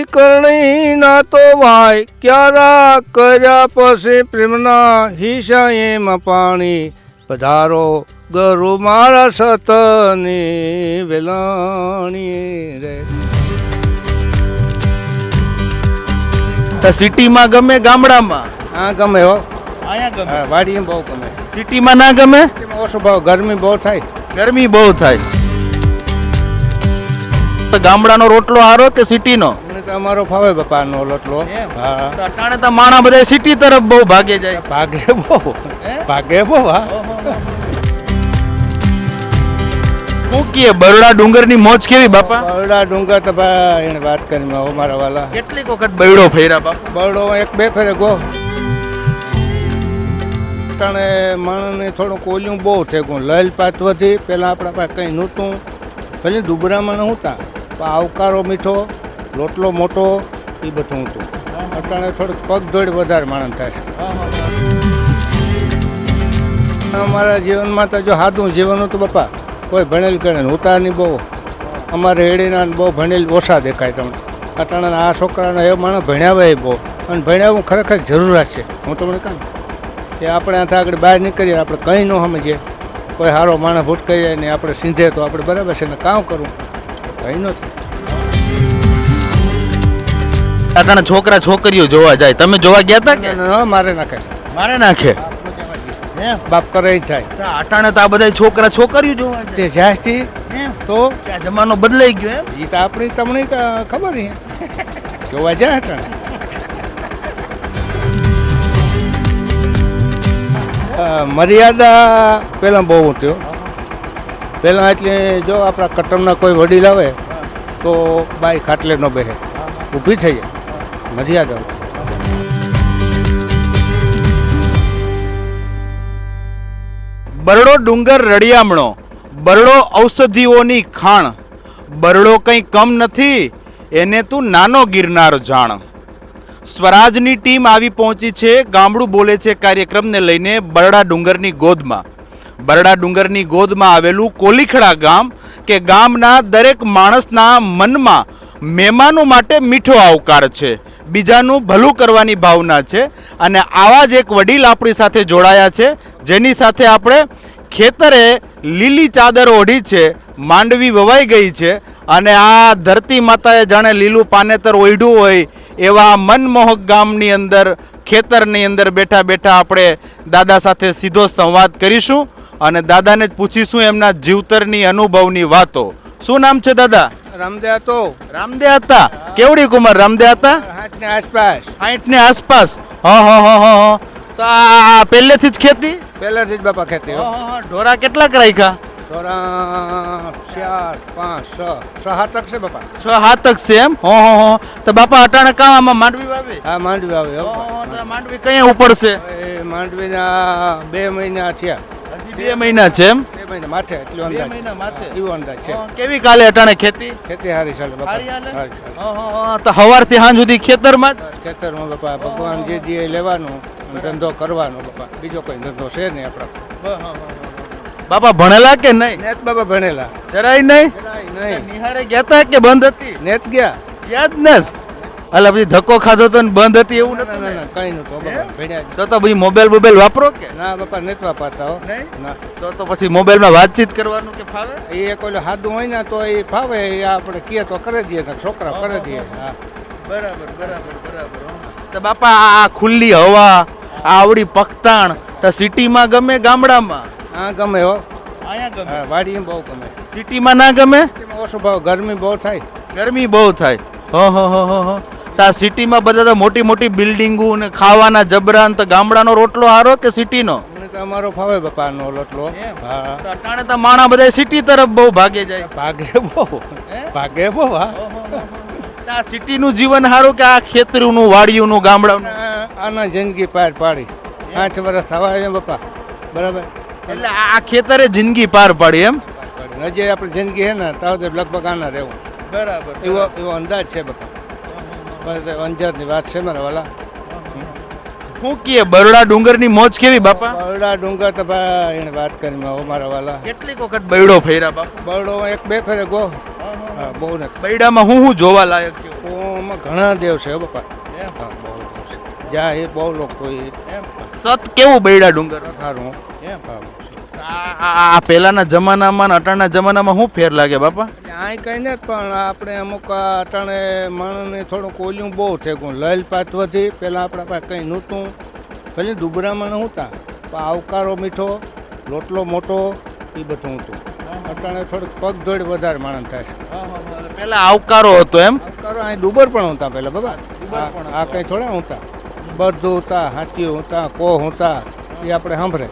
જ કરણી ના તો વાય ક્યારા કર્યા પછી પ્રેમના હિસા એમાં પાણી પધારો ગરુ મારા સતની વેલાણી રે. સિટીમાં ગમે ગામડામાં? હા ગમે હો, અહીંયા ગમે. હા વાડીએ બહુ ગમે. સિટીમાં ના ગમે? એમાં ઓછો ભાવ, ગરમી બહુ થાય. ગરમી બહુ થાય. તો ગામડાનો રોટલો હારો કે સિટીનો? મને તો અમારો ફાવે બાપાનો લોટલો. હા તો અટાણે તો માણા બધા સિટી તરફ બહુ ભાગે જાય. ભાગે બહુ, ભાગે બહુ. હા શું કીએ બરડા ડુંગરની મોજ કેવી બાપા? બરડા ડુંગર તો ભાઈ એને વાત કરી મારા વાલા. કેટલીક વખત બૈડો ફેર્યા બાપા? બરડો એક બે ફેરે ગો. અટાણે માણસને થોડું કોલ્યું બહુ થઈ ગયું, લલપાત વધી. પહેલાં આપણા પાસે કંઈ નહોતું, ભલે દુબરા માણસ હતા પણ આવકારો મીઠો, રોટલો મોટો, એ બધું હતું. અટાણે થોડુંક પગ દોડ વધારે માણસ થાય. અમારા જીવનમાં તો જો સાદું જીવન હતું બાપા, કોઈ ભણેલ કરે ઉતાર નહીં બહુ. અમારે હેડીના બહુ ભણેલ ઓછા દેખાય તમને. અટાણા આ છોકરાને એ માણસ ભણ્યાવે બહુ, અને ભણ્યાવું ખરેખર જરૂરિયાત છે. હું તમને કહું કે આપણે આથી આગળ બહાર નીકળીએ, આપણે કંઈ ન સમજીએ, કોઈ સારો માણસ ભૂટકાઈ જાય ને આપણે સીધે તો આપણે બરાબર છે ને કામ કરવું કંઈ ન થાય. અટાણે છોકરા છોકરીઓ જોવા જાય, તમે જોવા ગયા હતા કે? મારે નાખે, મારે નાખે. બાપ કરે જ થાય. અટાણે તો આ બધા છોકરા છોકરીઓ જોવા તે જ્યાંથી તો જાય. જમાનો બદલાઈ ગયો એમ? એ તો આપણી તમને ખબર નહીં જોવા જાય અટાણે. મર્યાદા પહેલાં બહુ થયો. પહેલાં એટલે જો આપણા કટમના કોઈ વડીલ આવે તો બાઈ ખાટલે ન બેસે, ઊભી થઈ જાય. મર્યાદા. બરડો ડુંગર રળિયામણો, બરડો ઔષધિઓની ખાણ, બરડો કંઈ કમ નથી એને તું નાનો ગિરનાર જાણ. સ્વરાજની ટીમ આવી પહોંચી છે ગામડું બોલે છે કાર્યક્રમને લઈને બરડા ડુંગરની ગોદમાં. બરડા ડુંગરની ગોદમાં આવેલું કોલીખડા ગામ કે ગામના દરેક માણસના મનમાં મહેમાનો માટે મીઠો આવકાર છે, બીજાનું ભલું કરવાની ભાવના છે. અને આવા જ એક વડીલ આપણી સાથે જોડાયા છે, જેની સાથે આપણે ખેતરે લીલી ચાદર ઓઢી છે, માંડવી વવાઈ ગઈ છે અને આ ધરતી માતાએ જાણે લીલું પાનેતર ઓઢ્યું હોય એવા મનમોહક ગામની અંદર ખેતરની અંદર બેઠા બેઠા આપણે દાદા સાથે સીધો સંવાદ કરીશું અને દાદાને જ પૂછીશું એમના જીવતરની અનુભવની વાતો. શું નામ છે દાદા? રામદેવ તો રામદેવ હતા. કેવડી ઉંમર રામદેવ હતા? 60 ની આસપાસ. 60 ની આસપાસ. હા. તો આ પહેલેથી જ ખેતી? પહેલાથી જ બાપા ખેતી. ઢોરા કેટલાક રાખ્યા? ધોરણ 4, 5, 6 હાથક છે બાપા. 6 હાથક છે એમ? તો બાપા અટાણે કામ આમાં માંડવી વાવે? હા માંડવી આવે. તો માંડવી કયા ઉપડશે? માંડવીના 2 મહિના થયા. હજી 2 મહિના છે એમ? 2 મહિના માથે એટલું 2 અંદાજ. મહિના માથે એવો અંદાજ છે. કેવી કાલે અટાણે ખેતી? ખેતી સારી ચાલે બાપા. સારી હાલે? સારી ચાલે. તો સવારથી સાંજ સુધી ખેતરમાં જ? ખેતરમાં બાપા ભગવાન જે દે લેવાનું, ધંધો કરવાનો બાપા. બીજો કોઈ ધંધો છે નહીં આપણા. બાપા ભણેલા કે નહીં? નેત બાપા ભણેલા. જરાય નહીં? નહીં નિહારે ગયા તા કે બંધ હતી? નેત ગયા. યાદ નથી. અલા પછી ધક્કો ખાધો તો ને બંધ હતી એવું ના નતું? ના ના કઈ નતું બાપા. ભણ્યા જ. તો પછી મોબાઈલ વાપરો કે ના બાપા નેત વાપરતા હો. નહીં? ના તો પછી મોબાઈલમાં વાતચીત કરવાનું કે ફાવે? એ કોઈ સાદું હોય ને તો એ ફાવે, એ આપણે કીએ તો કરી દઈએ, છોકરા કરી દઈએ. હા બરાબર. તો બાપા આ ખુલ્લી હવા, આ આવડી પખતાણ તો સિટીમાં ગમે ગામડામાં? હા ગમે હો. અહીંયા ગમે. હા વાડીએ બહુ ગમે. સિટીમાં ના ગમે? એમાં ઓછો ભાવ, ગરમી બહુ થાય. ગરમી બહુ થાય. તો આ સિટીમાં બધા તો મોટી મોટી બિલ્ડિંગો ને ખાવાના જબરાન, તો ગામડાનો રોટલો હારો કે સિટીનો? મને તો અમારો ફાવે બાપાનો લોટલો. હા તો અટાણે તો માણા બધા સિટી તરફ બહુ ભાગે જાય. ભાગે બહુ, ભાગે બહુ. હા આ સિટીનું જીવન સારું કે આ ખેતરીનું વાડિયુંનું ગામડાનું? આના જિંદગી પાર પાડી. 8 વર્ષ થવા છે બાપા. બરાબર. એટલે આ ખેતરે જિંદગી પાર પાડી એમ? હજી આપણી જિંદગી છે ને તો લગભગ આના રહેવું. બરાબર. એવો અંદાજ છે બાપા. બસ અંજારની વાત છે મારા વાલા. શું કીએ બરડા ડુંગરની મોજ કેવી બાપા? બરડા ડુંગર તો ભાઈ એને વાત કરી મારા વાલા. કેટલીક વખત બૈડો ફેર્યા બાપા? બરડો 1-2 ફેરે ગો. હા બહુ ને. બૈડામાં હું જોવા લાયક છે? એમાં ઘણા દેવ છે હો બાપા. હા, બહુ દેવ છે. જ્યાં એ બહુ લોકો એ સત કેવું બૈડા ડુંગર સારું. હા. આ પહેલાના જમાનામાં ને અટાણના જમાનામાં શું ફેર લાગે બાપા? આ કંઈ ને પણ આપણે અમુક અટાણે માણસને થોડુંક ઓલ્યું બહુ થઈ ગયું. લલપાત વધી. પહેલાં આપણા પાસે કંઈ નહોતું. ભલે ડુબરા માણસ હતા પણ આવકારો મીઠો, રોટલો મોટો, એ બધું હતું. અટાણે થોડુંક પગ દોડ વધારે માણસ થાય છે. પેલા આવકારો હતો એમ? આવકારો અહીં ડુબર પણ હતા પહેલાં બાબા. આ કંઈ થોડા હતા. બધું હતા, હાથીઓ હતા, કોહ હતા, એ આપણે સાંભળે.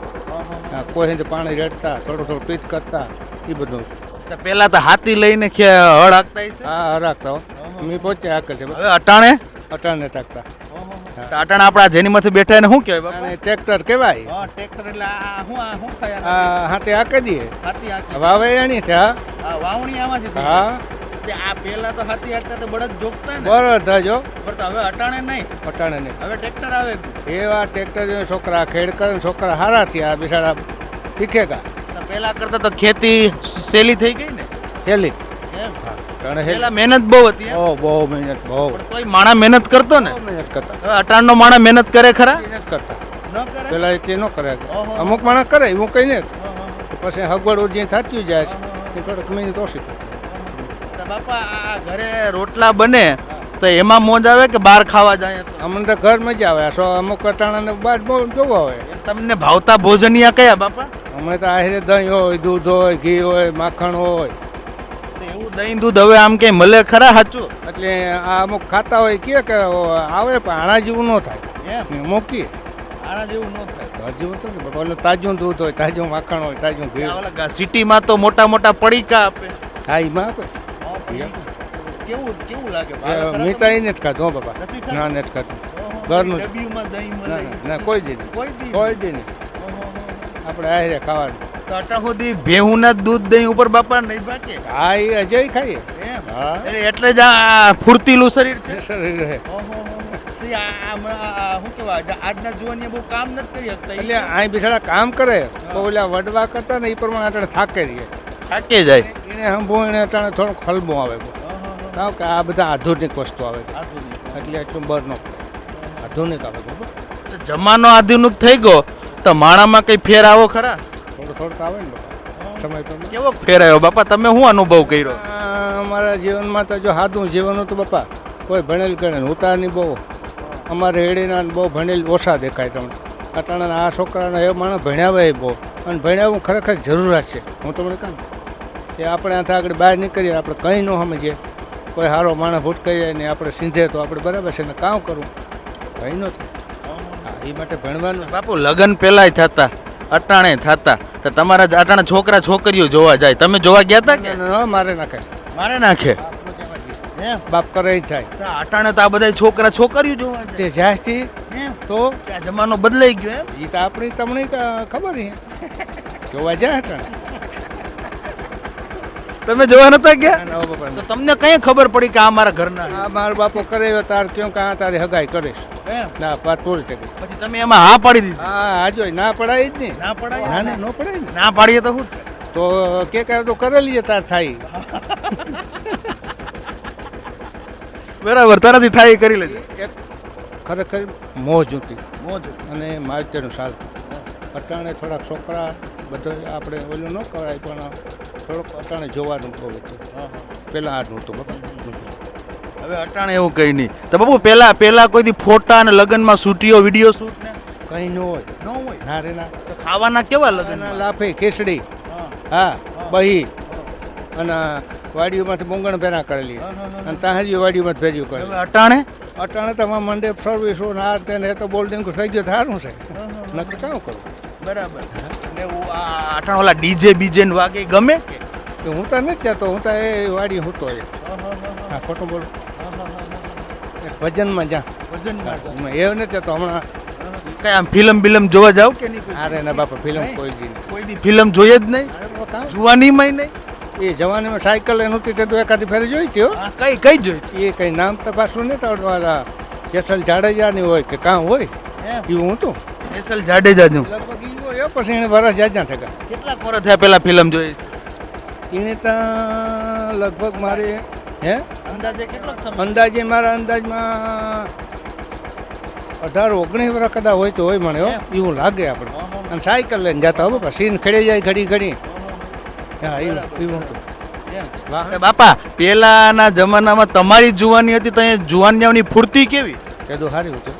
હા, કોઈ પાણી રેડતા, થોડું થોડું પીત કરતા, એ બધું. પેલા તો હાથી લઈને હળ હાંકતા હશે? હા, હરાકતા હો. મેં પોતે હાકે છે. હવે અટાણે અટાણે તાકતા. અટાણે આપણા જેની માથે બેઠા એને શું કહેવાય બાપા? અને ટ્રેક્ટર કહેવાય. ટ્રેક્ટર એટલે શું થાય? આ હાથે હાકે દઈએ. હાથી હાંકે. વાવે એની છે. હા, વાવણી આમાંથી થઈ. હા, આ પેલા તો હાથી હાંકતા તો બળદ જોગતા ને. બરોબર જો. પણ તો હવે અટાણે નહીં, અટાણે નહીં. હવે ટ્રેક્ટર આવે. એવા ટ્રેક્ટર જો છોકરા ખેડ કરે ને છોકરા હારા થયા બિચારા શીખેગા. પેલા કરતા તો ખેતી સહેલી થઈ ગઈ ને. હેલી. પેલા મહેનત બહુ હતી એમ? બહુ મહેનત બહુ. પણ તોય માણા મહેનત કરતો ને. બહુ મહેનત કરતા. હવે અટાણનો માણા મહેનત કરે ખરા? મહેનત કરતા. ન કરે. પેલા એ ન કરે. અમુક માણસ કરે હું કઈ ને પછી હગવડ ઉજી થતી જાય છે એ થોડોક મહેનત ઓછી. તો બાપા આ ઘરે રોટલા બને તો એમાં મોજ આવે કે બહાર ખાવા જાય તો? અમને તો ઘર મજા આવે. અમુક અટાણાને બહાર બહુ જોવો આવે. તમને ભાવતા ભોજનિયા કયા બાપા? અમે તો આહિરે દહીં હોય, દૂધ હોય, ઘી હોય, માખણ હોય. તો એવું દહીં દૂધ હવે આમ કઈ મળે ખરા? સાચું એટલે આ અમુક ખાતા હોય કે આવે પણ આણા જેવું ન થાય. એમ મૂકી આના જેવું ન થાય. ઘર જેવું તો ને બાપા. ઓલું તાજું દૂધ હોય, તાજું માખણ હોય, તાજું ઘી હોય. ઓલા સિટીમાં તો મોટા મોટા પડીકા આપે. હા એમાં આપે. કેવું કેવું લાગે? મેં તો એને જ ખાધું હો બાપા. નથી ખાધું? ના નથી ખાધું. ઘરનું જ. ડબ્બીમાં દહીં ના મળે? ના કોઈ દી નહીં. કોઈ દી કોઈ દી નહીં. આપણે આહિરે ખાવાનું. તો અટા સુધી ભેહુના દૂધ દહીં ઉપર બાપા નહીં બાકે? હા એ અજય ખાઈએ. એમ? હા એટલે જ આ ફૂર્તીલું શરીર છે. શરીર રહે. શું કહેવાય, આજના જુવાનીએ બહુ કામ નથી કરી શકતા. એટલે અહીં બિચારા કામ કરે તો ઓલા વડવા કરતા ને એ પ્રમાણે આપણે થાકે રહીએ. થાકે જાય. એને હંભું એને અટાણે થોડોક હલબું આવે કારણ કે આ બધા આધુનિક વસ્તુ આવે એટલે એટલું બર ન પડે. આધુનિક આવે બરાબર. જમાનો આધુનિક થઈ ગયો તો માણામાં કઈ ફેર આવો ખરા? થોડું થોડુંક આવે ને બાપા સમય પ્રમાણે. કેવો ફેર આવ્યો બાપા? તમે શું અનુભવ કર્યો? અમારા જીવનમાં તો જો સાદું જીવન હતું બાપા. કોઈ ભણેલ ગણેલ ઉતારની બહુ. અમારે હેડીના બહુ ભણેલ ઓછા દેખાય તમને. અટાણાના આ છોકરાના એ માણસ ભણ્યા એ બહુ. અને ભણ્યાવું ખરેખર જરૂરિયાત છે. હું તમને કહું કે આપણે આથી આગળ બહાર નીકળીએ આપણે કંઈ ન સમજીએ. કોઈ સારો માણસ ભૂટકાઈ જાય ને આપણે સીધે તો આપણે બરાબર છે ને કામ કરવું કંઈ ન થાય. હા એ માટે ભણવાનું. બાપુ લગ્ન પહેલાંય થતા, અટાણે થતા, તો તમારા અટાણે છોકરા છોકરીઓ જોવા જાય. તમે જોવા ગયા હતા કે? મારે નાખે. મારે નાખે. બાપ કરે જ થાય. તો અટાણે તો આ બધા છોકરા છોકરીઓ જોવા જાય. તે જ્યાંથી તો આ જમાનો બદલાઈ ગયો એમ? એ તો આપણી તમને ખબર છે જોવા જાય અટાણે. તમે જોવા નતા ગયા? ના બાપા તો તમને કઈ ખબર પડી કે આ મારા ઘરના? આ મારો બાપો કરે તાર ક્યાં કાં તારી હગાઈ કરીશ. ના પાર પૂરી થઈ ગઈ. પછી તમે એમાં હા પાડી દીધી? હા હા જોઈ ના પડાય જ નહીં. ના પડાય? ના ના ન પડાય ને. ના પાડીએ તો શું થાય? તો કે કરે તો કરેલી છે તાર થાય. બરાબર, તારાથી થાય એ કરી લેજો. એક ખરેખર મોજ હતી મોજ. અને માવતરનું સાલ. અટાણે થોડાક છોકરા બધો આપણે ઓલું ન કરાય પણ થોડુંક અટાણે જોવાનું બહુ હતું. પહેલાં આ નહોતું બાપા. હવે અટાણે એવું કંઈ નહીં. તો બાપુ પહેલા કોઈ દી ફોટા અને લગ્નમાં શૂટિયો વિડીયો શૂટ ને કંઈ ન હોય. ન હોય? ના રે ના. તો ખાવાના કેવા લગ્ન? એના લાફે ખીચડી હા બહી અને વાડીઓમાંથી મૂંગણ ભેરા કરેલી અને તાહરી વાડીઓમાં ભેર્યું કરે. હવે અટાણે અટાણે તમારા મંડે સર્વિસો ના તેને તો બોલ્ડિંગ થઈ ગયો સારું છે. નકર કામ કરું. બરાબર. એટલે આ અટાણે ઓલા ડીજે બીજે ને વાગે ગમે કે? તો હું તો નથી જતો. હું તો એ વાડી હું તો હા ખોટું બોલું. ભજનમાં જા એવું નથી જતો હમણાં. કઈ આમ ફિલ્મ બિલમ જોવા જાવ કે નહીં? અરે ના બાપા ફિલ્મ કોઈ દી નહીં. કોઈ દી ફિલ્મ જોઈએ જ નહીં? જુવાનીમાં નહીં? એ જવાનીમાં સાયકલ નહોતી તે તો એકાદી ફેરી જોઈ હતી હો. કઈ કઈ જોઈ? એ કંઈ નામ તપાસવું નહીં તો જેસલ જાડેજાની હોય કે કાં હોય એવું હું તો જેસલ જાડેજાનું લગભગ એ હોય પછી એને વરસ જાજા થયા. કેટલા વર્ષ થયા પેલા ફિલ્મ જોઈ? એને તો લગભગ મારે હે અંદાજે કેટલો સમય અંદાજે મારા અંદાજમાં 18-19 વર્ષ કદાચ હોય તો હોય મને હો એવું લાગે આપણે અને સાયકલ લઈને જતા હો બાપા સીન ખેડી જાય ઘડી ઘડી હા એવું હતું વાહ બાપા પેલાના જમાનામાં તમારી જુવાની હતી તો અહીંયા જુવાનિયાઓની ફૂર્તિ કેવી કીધું સારું હતું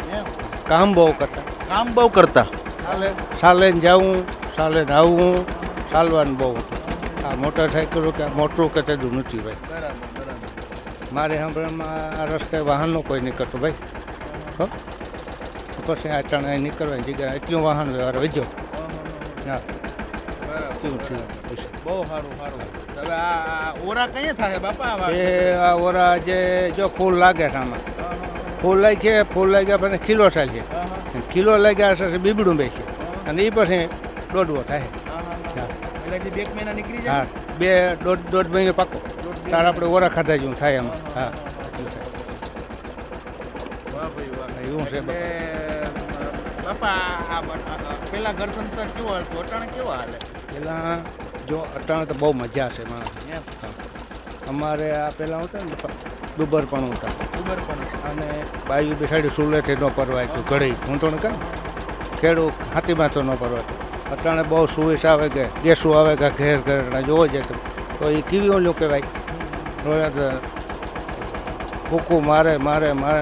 કામ બહુ કરતા કામ બહુ કરતા સાલે જવું સાલે આવવું ચાલવાનું બહુ હતું આ મોટરસાઇકલો કે મોટરું કે તેદું નથી ભાઈ મારે સાંભળવામાં આ રસ્તે વાહનનો કોઈ નીકળતો ભાઈ હો પછી આ ટાણે નીકળવાની જગ્યાએ એટલું વાહન વ્યવહાર વધ્યો હા કેવું થયું પછી બહુ સારું સારું હવે આ ઓરા કઈ થાય બાપા એ આ ઓરા જે જો ફૂલ લાગે છે આમાં ફૂલ લાગ્યા પછી ખીલો ચાલીએ ખીલો લાગ્યા છે બીબડું બેસીએ અને એ પછી દોડવો થાય એટલે બે મહિના નીકળી હા દોઢ મહિનો પાકો તાર આપણે ઓરા ખાધા જેવું થાય એમાં હા એવું છે બાપા પેલા ઘર સંસાર કેવો હાલતો અટાણે કેવો હાલે પહેલાં જો અટાણે તો બહુ મજા છે માણસ અમારે આ પહેલાં હતા ને ડુબર પણ હતા ખબર પણ અને બાજુ બેસાડી સુલેથી ન પરવાય તો ઘડી હું તો કહે ખેડૂત હાથીમાં તો ન પરવાય અટાણે બહુ સુવિધા આવે કે ગેસું આવે કે ઘેર ઘર જોવો જાય તો એ કેવી ઓલું કહેવાય ફૂકું મારે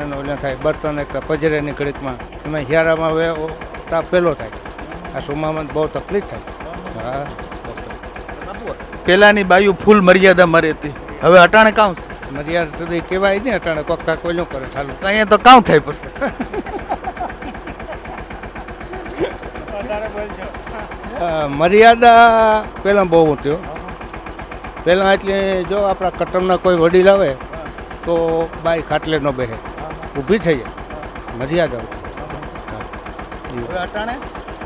ને ઓલા થાય બર્તન એક પજરેની ઘડીકમાં એમાં હિયારામાં તાપ પેલો થાય આ સુમામાં બહુ તકલીફ થાય હા પેલાની બાયુ ફૂલ મર્યાદામાં રહેતી હવે અટાણે કામ છે મર્યાદા સુધી કહેવાય નહીં અટાણે કોક કાંક ઓલું કરે ચાલુ અહીંયા તો કામ થાય પછી મર્યાદા પહેલાં બહુ થયો પહેલાં એટલે જો આપણા કટમના કોઈ વડીલ આવે તો બાઈ ખાટલે ન બેસે ઊભી થઈ જાય મર્યાદા હવે અટાણે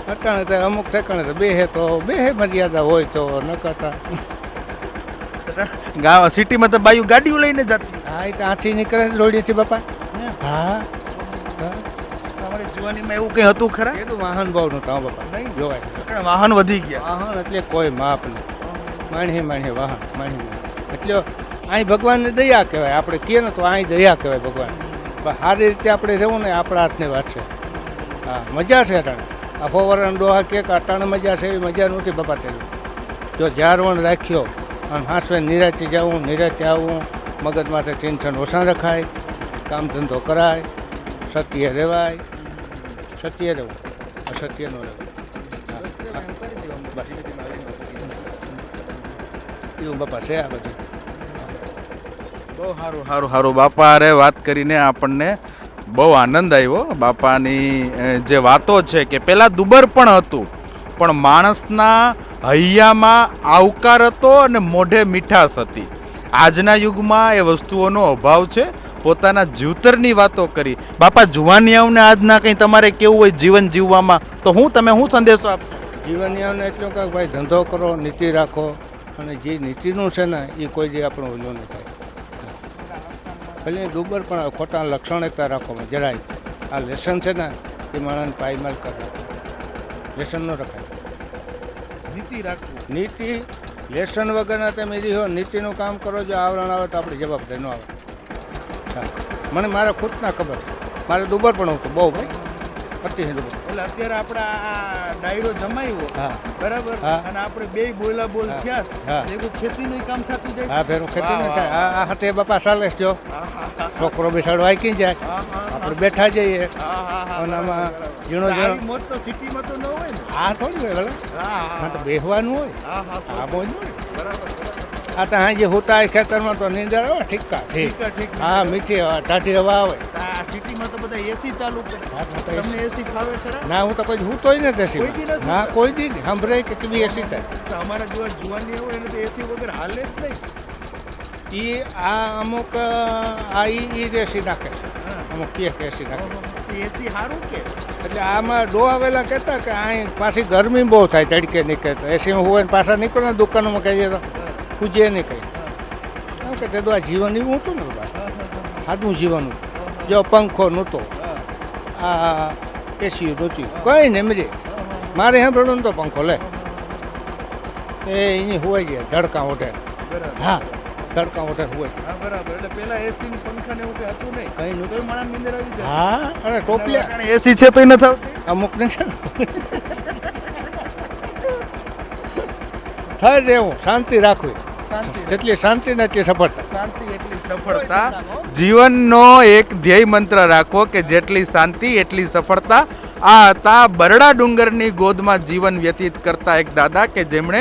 અટાણે તો અમુક ઠેકાણે તો બેસે મર્યાદા હોય તો ન કરતા ગામ સિટીમાં તો બાયુ ગાડીઓ લઈને જતી હા એ તો આથી નીકળે રોડીથી બાપા હા તમારી જુવાનીમાં એવું કંઈ હતું ખરા એ તો વાહન બહુ નહોતા બાપા નહીં જોવાય અટાણે વાહન વધી ગયા વાહન એટલે કોઈ માપ નહીં માણી વાહન માણી એટલે અહીં ભગવાનને દયા કહેવાય આપણે કહીએ ને તો અહીં દયા કહેવાય ભગવાન પણ સારી રીતે આપણે રહેવું ને આપણા હાથની વાત છે હા મજા છે અટાણે આખો વરણ ડોહા કે અટાણે મજા છે એવી મજા નહોતી બાપા થયેલી જો જાળવણ રાખ્યો અને હાંસવે નિરાચી જવું નિરાચી આવવું મગજમાંથી ટેન્શન ઓછા રખાય કામ ધંધો કરાય સત્ય રહેવાય સત્ય રહેવું અસત્ય ન રહેવું એવું બાપા છે આ બધું બહુ સારું બાપા અરે વાત કરીને આપણને બહુ આનંદ આવ્યો બાપાની જે વાતો છે કે પહેલાં દુબર પણ હતું પણ માણસના હૈયામાં આવકાર હતો અને મોઢે મીઠાશ હતી આજના યુગમાં એ વસ્તુઓનો અભાવ છે પોતાના જીવતરની વાતો કરી બાપા જુવાનિયાઓને આજના કંઈ તમારે કેવું હોય જીવન જીવવામાં તો તમે શું સંદેશો આપશો જીવનિયાઓને એટલું કે ભાઈ ધંધો કરો નીતિ રાખો અને જે નીતિનું છે ને એ કોઈ જે આપણો ઓલો નહીં થાય ભલે ડુબર પણ ખોટા લક્ષણ એકતા રાખો જરાય આ લેસન છે ને એ માણસને પાયમાલ કરી રાખો લેસન ન રખાય નીતિ રાખવું નીતિ લેસન વગરના તમે રહ્યો નીતિનું કામ કરો જો આવરણ આવે તો આપણી જવાબદારી ન આવે હા મને મારા ખુદના ખબર મારે ડુબર પણ હતું બહુ ભાઈ અતિશય ડુબર એટલે અત્યારે આપણે આ ડાયરો જમાવ્યો હા બરાબર હા. અને આપણે બે બોલા બોલ હા. થયા હા. ભેગું ખેતીનું કામ થતું જાય હા ફેરું ખેતી ન થાય આ હાથે બાપા ચાલે જો છોકરો બેસાડો આકી જાય આપણે બેઠા જઈએ અને આમાં ઝીણો ઝીણો મોજ તો સિટીમાં તો ન હોય ને આ થોડી હોય ભલે હા તો બેસવાનું હોય આ મોજ હોય આ તો હા જે હોતા હોય ખેતરમાં તો નીંદર આવે ઠીકા ઠીક ઠીક હા મીઠી ટાઢી હવા આવે આ સિટીમાં તો બધા એસી ચાલુ કરે હા, તો AC. તમને એસી ફાવે ખરા ના હું તો કોઈ હૂતોય નથી કોઈ દી એસી નથી ના કોઈ દી નહીં સાંભળે કે કેવી એસી થાય તો અમારા જેવા જુવાની હોય એને તો એસી વગર હાલે જ નહીં એ આ અમુક આ ઈ એસી નાખે છે અમુક કે એસી નાખે એસી સારું કે એટલે આમાં ડોહાવેલા કહેતા કે અહીં પાછી ગરમી બહુ થાય તડકે નીકળે તો એસીમાં હોય ને પાછા નીકળે ને દુકાનોમાં કહીએ તો પૂજે નહીં કંઈ કારણ કે તે તો આ જીવન એવું હતું ને બધા સાદું જીવન હતું જો પંખો નહોતો આ એસી નહોતી કંઈ ને એમરી મારે સાંભળવું ને તો પંખો લે એ અહીં હોય છે ધડકા ઓઢે હા તડકા વગર હોય હા બરાબર એટલે પેલા એસી ને પંખા ને એવું કઈ હતું નહીં કંઈ નહોતું. તોય માણસ નીંદર આવી જાય હા અને ટોપલિયા એસી છે તોય નથી આવતી અમુક ને છે ને થઈ રહેવું શાંતિ રાખવી શાંતિ જેટલી શાંતિ ને એટલી સફળતા શાંતિ એટલી સફળતા જીવનનો એક ધ્યેય મંત્ર રાખો કે જેટલી શાંતિ એટલી સફળતા. આ હતા બરડા ડુંગરની ગોદમાં જીવન વ્યતીત કરતા એક દાદા કે જેમણે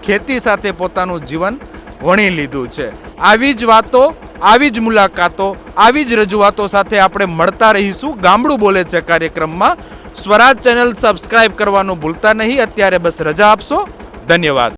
ખેતી સાથે પોતાનું જીવન વણી લીધું છે. આવી જ વાતો, આવી જ મુલાકાતો, આવી જ રજૂઆતો સાથે આપણે મળતા રહીશું ગામડું બોલે છે કાર્યક્રમમાં. સ્વરાજ ચેનલ સબસ્ક્રાઇબ કરવાનું ભૂલતા નહીં. અત્યારે બસ રજા આપશો. ધન્યવાદ.